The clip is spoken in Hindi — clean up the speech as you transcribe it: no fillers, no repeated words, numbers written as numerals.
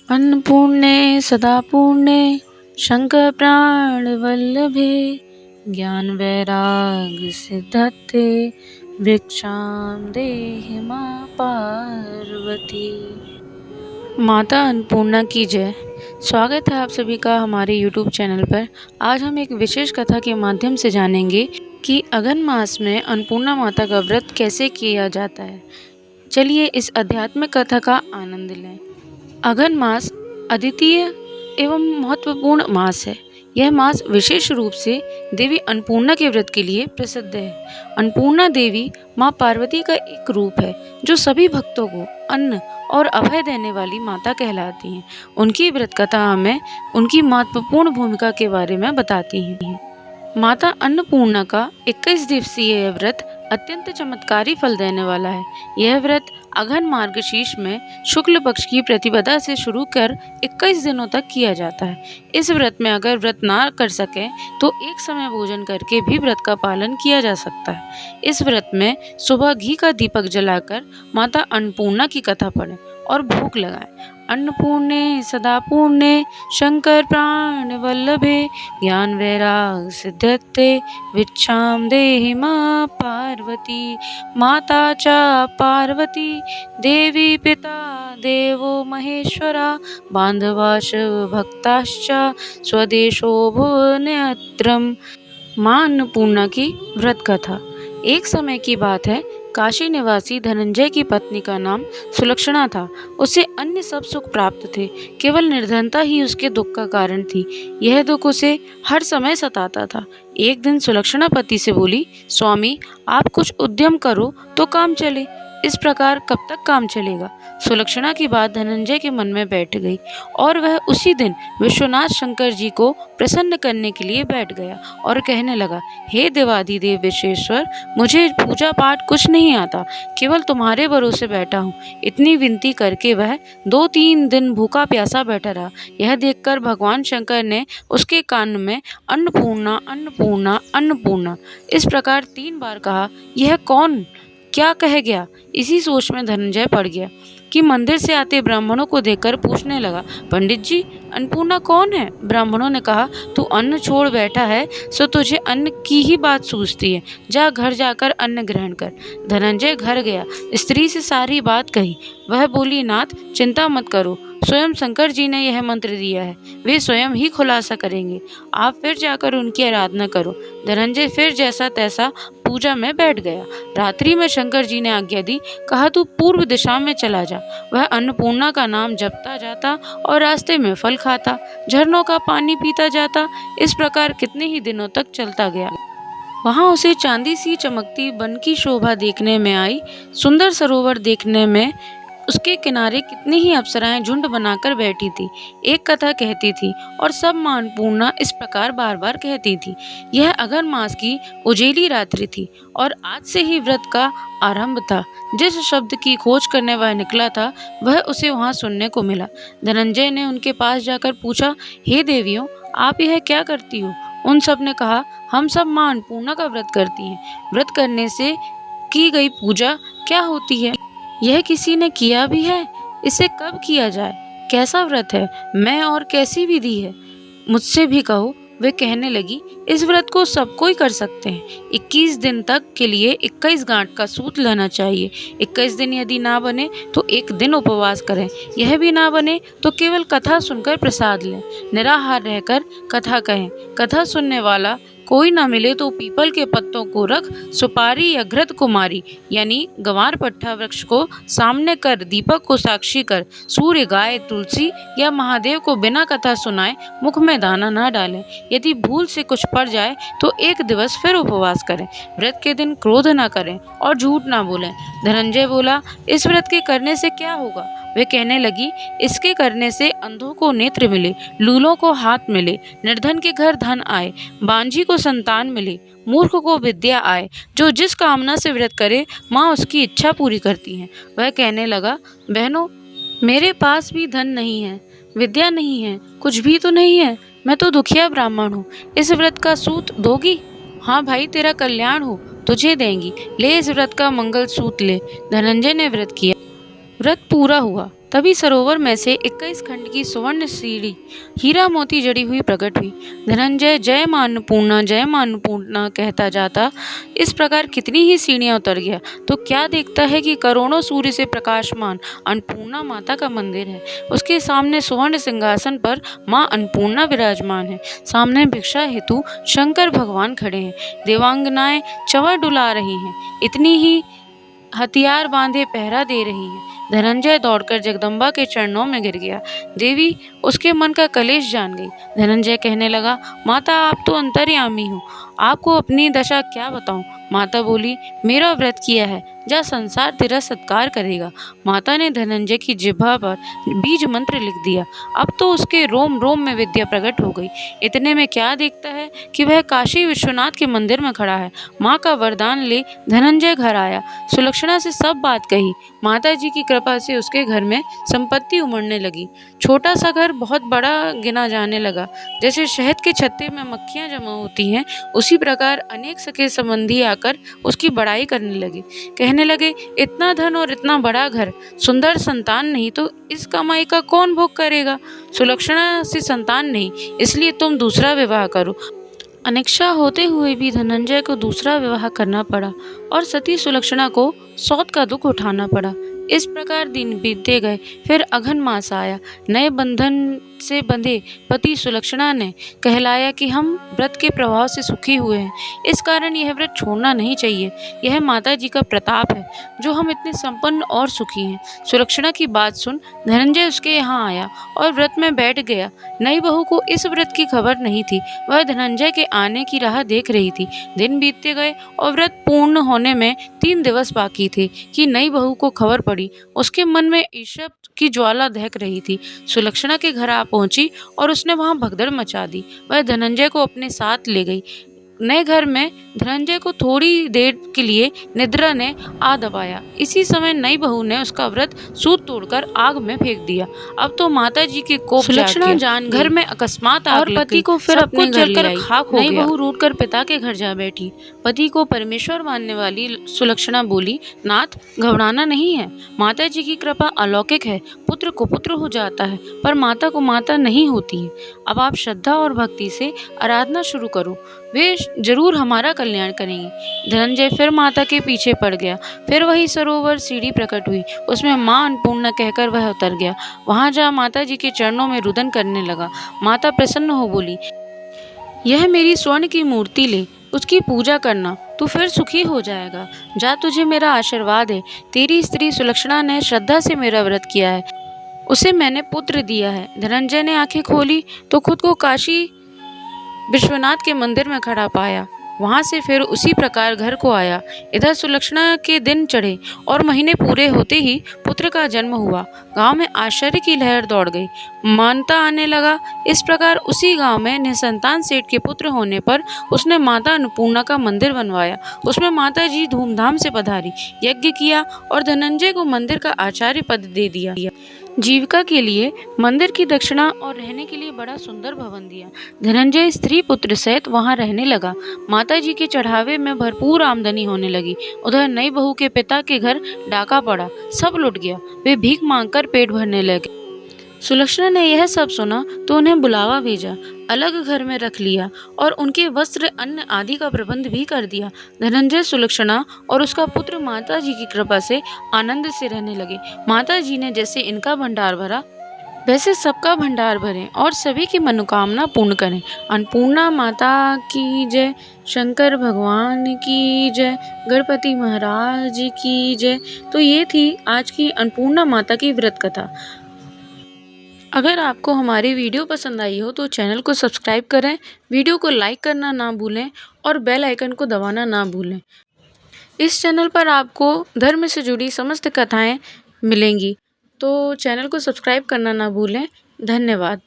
अन्नपूर्णे सदा पूर्णे शंकर प्राण वल्लभे ज्ञान वैराग सिद्धते भिक्षाम देहि मां पार्वती। माता अन्नपूर्णा की जय। स्वागत है आप सभी का हमारे YouTube चैनल पर। आज हम एक विशेष कथा के माध्यम से जानेंगे कि अघन मास में अन्नपूर्णा माता का व्रत कैसे किया जाता है। चलिए इस आध्यात्मिक कथा का आनंद लें। अघन मास अद्वितीय एवं महत्वपूर्ण मास है। यह मास विशेष रूप से देवी अन्नपूर्णा के व्रत के लिए प्रसिद्ध है। अन्नपूर्णा देवी माँ पार्वती का एक रूप है जो सभी भक्तों को अन्न और अभय देने वाली माता कहलाती हैं। उनकी व्रत कथा हमें उनकी महत्वपूर्ण भूमिका के बारे में बताती हैं। माता अन्नपूर्णा का 21 दिवसीय यह व्रत अत्यंत चमत्कारी फल देने वाला है। यह व्रत अघन मार्गशीर्ष में शुक्ल पक्ष की प्रतिपदा से शुरू कर 21 दिनों तक किया जाता है। इस व्रत में अगर व्रत ना कर सके तो एक समय भोजन करके भी व्रत का पालन किया जा सकता है। इस व्रत में सुबह घी का दीपक जलाकर माता अन्नपूर्णा की कथा पढ़ें और भोग लगाएं। अन्नपूर्णे सदा पूर्णे शंकर प्राण वल्लभे ज्ञान वैराग सिद्धते भिक्षाम देहि मां पार्वती। माता च पार्वती देवी पिता देवो महेश्वरा बांधवाश भक्ताश्च स्वदेशो भुवनेत्रम। मां अन्नपूर्णा की व्रत कथा। एक समय की बात है, काशी निवासी धनंजय की पत्नी का नाम सुलक्षणा था। उसे अन्य सब सुख प्राप्त थे, केवल निर्धनता ही उसके दुख का कारण थी। यह दुख उसे हर समय सताता था। एक दिन सुलक्षणा पति से बोली, स्वामी आप कुछ उद्यम करो तो काम चले, इस प्रकार कब तक काम चलेगा। सुलक्षणा की बात धनंजय के मन में बैठ गई और वह उसी दिन विश्वनाथ शंकर जी को प्रसन्न करने के लिए बैठ गया और कहने लगा, हे देवाधिदेव विश्वेश्वर, मुझे पूजा पाठ कुछ नहीं आता, केवल तुम्हारे भरोसे बैठा हूँ। इतनी विनती करके वह 2-3 दिन भूखा प्यासा बैठा रहा। यह देखकर भगवान शंकर ने उसके कान में अन्नपूर्णा अन्नपूर्णा अन्नपूर्णा इस प्रकार 3 बार कहा। यह कौन क्या कह गया। इसी सोच में धनंजय पड़ गया कि मंदिर से आते ब्राह्मणों को देखकर पूछने लगा, पंडित जी अन्नपूर्णा कौन है। ब्राह्मणों ने कहा, तू अन्न छोड़ बैठा है सो तुझे अन्न की ही बात सूझती है, जा घर जाकर अन्न ग्रहण कर। धनंजय घर गया, स्त्री से सारी बात कही। वह बोली, नाथ चिंता मत करो, स्वयं शंकर जी ने यह मंत्र दिया है, वे स्वयं ही खुलासा करेंगे, आप फिर जाकर उनकी आराधना करो। धनंजय फिर जैसा तैसा पूजा में बैठ गया। रात्रि में शंकर जी ने आज्ञा दी, कहा तू पूर्व दिशा में चला जा। वह अन्नपूर्णा का नाम जपता जाता और रास्ते में फल खाता, झरनों का पानी पीता जाता। इस प्रकार कितने ही दिनों तक चलता गया। वहां उसे चांदी सी चमकती वन की शोभा देखने में आई। सुंदर सरोवर देखने में उसके किनारे कितनी ही अप्सराएं झुंड बनाकर बैठी थी। एक कथा कहती थी और सब मां अन्नपूर्णा इस प्रकार बार बार कहती थी। यह अघन मास की उजेली रात्रि थी और आज से ही व्रत का आरंभ था। जिस शब्द की खोज करने वह निकला था वह उसे वहां सुनने को मिला। धनंजय ने उनके पास जाकर पूछा, हे देवियों, आप यह क्या करती हो। उन सब ने कहा, हम सब मां अन्नपूर्णा का व्रत करती हैं। व्रत करने से की गई पूजा क्या होती है, यह किसी ने किया भी है, इसे कब किया जाए, कैसा व्रत है, मैं और कैसी विधि है, मुझसे भी कहो। वे कहने लगी, इस व्रत को सब कोई कर सकते हैं। 21 दिन तक के लिए 21 गांठ का सूत लेना चाहिए। 21 दिन यदि ना बने तो एक दिन उपवास करें। यह भी ना बने तो केवल कथा सुनकर प्रसाद लें। निराहार रहकर कथा कहें। कथा सुनने वाला कोई ना मिले तो पीपल के पत्तों को रख सुपारी या घृत कुमारी यानी गंवार पट्टा वृक्ष को सामने कर दीपक को साक्षी कर सूर्य, गाय, तुलसी या महादेव को बिना कथा सुनाए मुख में दाना न डालें। यदि भूल से कुछ पड़ जाए तो एक दिवस फिर उपवास करें। व्रत के दिन क्रोध न करें और झूठ ना बोलें। धनंजय बोला, इस व्रत के करने से क्या होगा। वे कहने लगी, इसके करने से अंधों को नेत्र मिले, लूलों को हाथ मिले, निर्धन के घर धन आए, बांझी को संतान मिले, मूर्ख को विद्या आए। जो जिस कामना से व्रत करे माँ उसकी इच्छा पूरी करती हैं। वह कहने लगा, बहनों मेरे पास भी धन नहीं है, विद्या नहीं है, कुछ भी तो नहीं है, मैं तो दुखिया ब्राह्मण हूँ। इस व्रत का सूत दोगी। हाँ भाई, तेरा कल्याण हो, तुझे देंगी, ले इस व्रत का मंगल सूत ले। धनंजय ने व्रत किया। व्रत पूरा हुआ तभी सरोवर में से 21 खंड की सुवर्ण सीढ़ी हीरा मोती जड़ी हुई प्रकट हुई। धनंजय जय मां अन्नपूर्णा कहता जाता इस प्रकार कितनी ही सीढ़ियां उतर गया तो क्या देखता है कि करोड़ों सूर्य से प्रकाशमान अन्नपूर्णा माता का मंदिर है। उसके सामने सुवर्ण सिंहासन पर मां अन्नपूर्णा विराजमान है। सामने भिक्षा हेतु शंकर भगवान खड़े हैं। देवांगनाएं चंवर डुला रही हैं। इतनी ही हथियार बांधे पहरा दे रही है। धनंजय दौड़कर जगदम्बा के चरणों में गिर गया। देवी उसके मन का कलेश जान गई। धनंजय कहने लगा, माता आप तो अंतर्यामी हो, आपको अपनी दशा क्या बताऊं। माता बोली, मेरा व्रत किया है, जा संसार तेरा सत्कार करेगा। माता ने धनंजय की जिह्वा पर बीज मंत्र लिख दिया। अब तो उसके रोम रोम में विद्या प्रकट हो गई। इतने में क्या देखता है कि वह काशी विश्वनाथ के मंदिर में खड़ा है। माँ का वरदान ले धनंजय घर आया। सुलक्षणा से सब बात कही। माता जी की कृपा से उसके घर में संपत्ति उमड़ने लगी। छोटा सा घर बहुत बड़ा गिना जाने लगा। जैसे शहद के छत्ते में मक्खियां जमा होती हैं, उसी प्रकार अनेक सके संबंधी आकर उसकी बड़ाई करने लगे। कहने लगे, इतना धन और इतना बड़ा घर, सुंदर संतान नहीं तो इस कमाई का कौन भोग करेगा। सुलक्षणा से संतान नहीं, इसलिए तुम दूसरा विवाह करो। अनिच्छा होते हुए भी धनंजय को दूसरा विवाह करना पड़ा और सती सुलक्षणा को सौत का दुख उठाना पड़ा। इस प्रकार दिन बीतते गए। फिर अघन मास आया। नए बंधन से बंधे पति सुलक्षणा ने कहलाया कि हम व्रत के प्रभाव से सुखी हुए हैं, इस कारण यह व्रत छोड़ना नहीं चाहिए। यह माता जी का प्रताप है जो हम इतने संपन्न और सुखी हैं। सुलक्षणा की बात सुन धनंजय उसके यहाँ आया और व्रत में बैठ गया। नई बहू को इस व्रत की खबर नहीं थी। वह धनंजय के आने की राह देख रही थी। दिन बीतते गए और व्रत पूर्ण होने में 3 दिवस बाकी थे कि नई बहू को खबर पड़ी। उसके मन में ईर्ष्या की ज्वाला दहक रही थी। सुलक्षणा के घर आ पहुंची और उसने वहां भगदड़ मचा दी। वह धनंजय को अपने साथ ले गई। नए घर में धनंजय को थोड़ी देर के लिए निद्रा ने आ दबाया। इसी समय नई बहू ने उसका व्रत सूत तोड़कर आग में फेंक दिया। अब तो माता जी के कोप सुलक्षणा जान घर में अकस्मात आग लग गई। पति को फिर अपने घर ले आई। खाक हो गया। नई बहू रूठकर पिता के घर जा बैठी। पति को परमेश्वर मानने वाली सुलक्षणा बोली, नाथ घबराना नहीं है, माता जी की कृपा अलौकिक है। पुत्र को पुत्र हो जाता है पर माता को माता नहीं होती है। अब आप श्रद्धा और भक्ति से आराधना शुरू करो, वे जरूर हमारा कल्याण करेंगे। धनंजय फिर माता के पीछे पड़ गया। फिर वही सरोवर सीढ़ी प्रकट हुई। उसमें मां अन्नपूर्णा कहकर वह उतर गया। वहां जा माता जी के चरणों में रुदन करने लगा। माता प्रसन्न हो बोली, यह मेरी स्वर्ण की मूर्ति ले, उसकी पूजा करना, तू फिर सुखी हो जाएगा। जा, तुझे मेरा आशीर्वाद है। तेरी स्त्री सुलक्षणा ने श्रद्धा से मेरा व्रत किया है, उसे मैंने पुत्र दिया है। धनंजय ने आंखें खोली तो खुद को काशी विश्वनाथ के मंदिर में खड़ा पाया। वहां से फिर उसी प्रकार घर को आया। इधर सुलक्षणा के दिन चढ़े और महीने पूरे होते ही पुत्र का जन्म हुआ। गांव में आश्चर्य की लहर दौड़ गई। मानता आने लगा। इस प्रकार उसी गांव में निसंतान सेठ के पुत्र होने पर उसने माता अन्नपूर्णा का मंदिर बनवाया। उसमें माता जी धूमधाम से पधारी, यज्ञ किया और धनंजय को मंदिर का आचार्य पद दे दिया। जीविका के लिए मंदिर की दक्षिणा और रहने के लिए बड़ा सुंदर भवन दिया। धनंजय स्त्री पुत्र सहित वहां रहने लगा। माता जी के चढ़ावे में भरपूर आमदनी होने लगी। उधर नई बहू के पिता के घर डाका पड़ा, सब लुट गया। वे भीख मांगकर पेट भरने लगे। सुलक्षणा ने यह सब सुना तो उन्हें बुलावा भेजा, अलग घर में रख लिया और उनके वस्त्र अन्न आदि का प्रबंध भी कर दिया। धनंजय, सुलक्षणा और उसका पुत्र माता जी की कृपा से आनंद से रहने लगे। माता जी ने जैसे इनका भंडार भरा वैसे सबका भंडार भरें और सभी की मनोकामना पूर्ण करें। अन्नपूर्णा माता की जय, शंकर भगवान की जय, गणपति महाराज की जय। तो ये थी आज की अन्नपूर्णा माता की व्रत कथा। अगर आपको हमारी वीडियो पसंद आई हो तो चैनल को सब्सक्राइब करें, वीडियो को लाइक करना ना भूलें और बेल आइकन को दबाना ना भूलें। इस चैनल पर आपको धर्म से जुड़ी समस्त कथाएं मिलेंगी, तो चैनल को सब्सक्राइब करना ना भूलें। धन्यवाद।